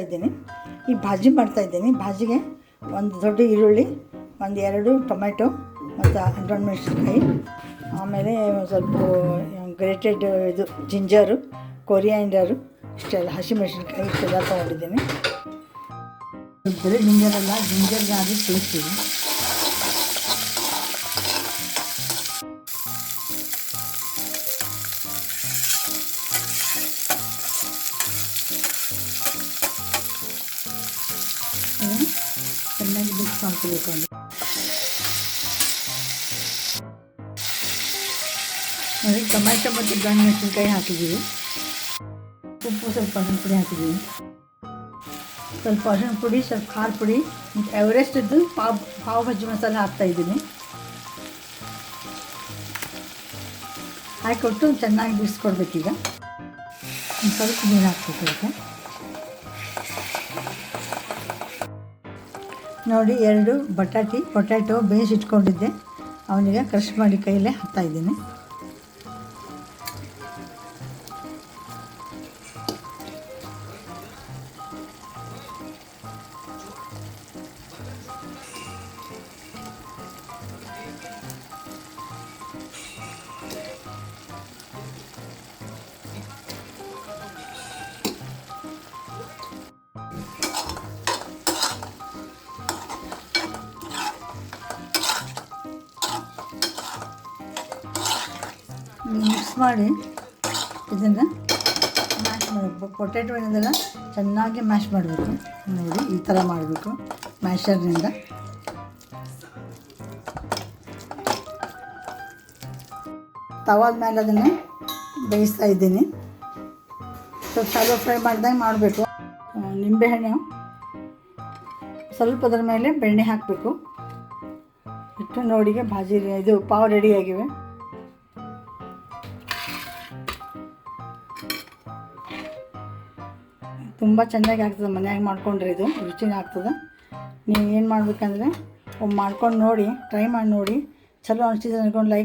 ಇದ್ದೀನಿ. ಈ ಭಾಜಿ ಮಾಡ್ತಾಯಿದ್ದೀನಿ. ಭಾಜಿಗೆ ಒಂದು ದೊಡ್ಡ ಈರುಳ್ಳಿ, ಒಂದು 2 ಟೊಮೆಟೊ ಮತ್ತು ಹಸಿಮೆಣಸಿನ್ಕಾಯಿ, ಆಮೇಲೆ ಸ್ವಲ್ಪ ಗ್ರೇಟೆಡ್ ಇದು ಜಿಂಜರು, ಕೊರಿಯಾಂಡರು, ಇಷ್ಟೆಲ್ಲ ಹಸಿಮೆಣಸಿನ್ಕಾಯಿ ಇಷ್ಟೆಲ್ಲ ತೊಗೊಂಡಿದ್ದೀನಿ. ಬರೀ ಜಿಂಜರಲ್ಲ, ಜಿಂಜರ್ ಗಾರ್ಲಿಕ್ ಪೇಸ್ಟ್ ಇದೆ. ಚೆನ್ನಾಗಿ ಮಿಕ್ಸ್ ಮಾಡ್ಕೋಬೇಕು. ನೋಡಿ, ಟೊಮೆಟೊ ಮತ್ತು ಮೆಣಸಿನ್ಕಾಯಿ ಹಾಕಿದ್ದೀವಿ. ಉಪ್ಪು, ಸ್ವಲ್ಪ ಅರಿಶಿನ ಪುಡಿ ಹಾಕಿದ್ದೀವಿ. ಸ್ವಲ್ಪ ಅರಿಶಿನ ಪುಡಿ, ಸ್ವಲ್ಪ ಖಾರ ಪುಡಿ ಮತ್ತು ಎವರೆಸ್ಟ್ದು ಪಾವ್ ಭಾಜಿ ಮಸಾಲೆ ಹಾಕ್ತಾಯಿದ್ದೀನಿ. ಹಾಕಿಕೊಟ್ಟು ಚೆನ್ನಾಗಿ ಬಿಡಿಸ್ಕೊಡ್ಬೇಕೀಗ. ಸ್ವಲ್ಪ ನೀರು ಹಾಕ್ಬೇಕು ಅದಕ್ಕೆ. ನೋಡಿ, 2 ಪೊಟ್ಯಾಟೊ ಬೇಯಿಸಿಟ್ಕೊಂಡಿದ್ದೆ, ಅವನಿಗೆ ಕ್ರಷ್ ಮಾಡಿ ಕೈಯಲ್ಲೇ ಹಾಕ್ತಾಯಿದ್ದೀನಿ. ಮಿಕ್ಸ್ ಮಾಡಿ ಇದನ್ನು ಮ್ಯಾಶ್ ಮಾಡಬೇಕು. ಪೊಟ್ಯಾಟೊ ಏನದಲ್ಲ ಚೆನ್ನಾಗಿ ಮ್ಯಾಶ್ ಮಾಡಬೇಕು. ನೋಡಿ, ಈ ಥರ ಮಾಡಬೇಕು ಮ್ಯಾಶರ್ನಿಂದ. ತವಾದ ಮೇಲೆ ಅದನ್ನು ಬೇಯಿಸ್ತಾ ಇದ್ದೀನಿ. ಸ್ವಲ್ಪ ಶಾಲೋ ಫ್ರೈ ಮಾಡಿದಾಗ ಮಾಡಬೇಕು. ನಿಂಬೆಹಣ್ಣು ಸ್ವಲ್ಪ ಅದರ ಮೇಲೆ ಬೆಣ್ಣೆ ಹಾಕಬೇಕು. ಇಟ್ಟು ನೋಡಿಗೆ ಭಾಜಿ ಇದು ಪಾವ್ ರೆಡಿಯಾಗಿವೆ. ತುಂಬ ಚೆನ್ನಾಗಿ ಆಗ್ತದೆ. ಮನ್ಯಾಗ ಮಾಡ್ಕೊಂಡ್ರೆ ಇದು ರುಚಿನ ಆಗ್ತದೆ. ನೀವು ಏನು ಮಾಡ್ಬೇಕಂದ್ರೆ ಮಾಡ್ಕೊಂಡು ನೋಡಿ, ಟ್ರೈ ಮಾಡಿ ನೋಡಿ. ಚಲೋ ಅನಿಸಿದ್ರೆ ಅನ್ಕೊಂಡು ಲೈಕ್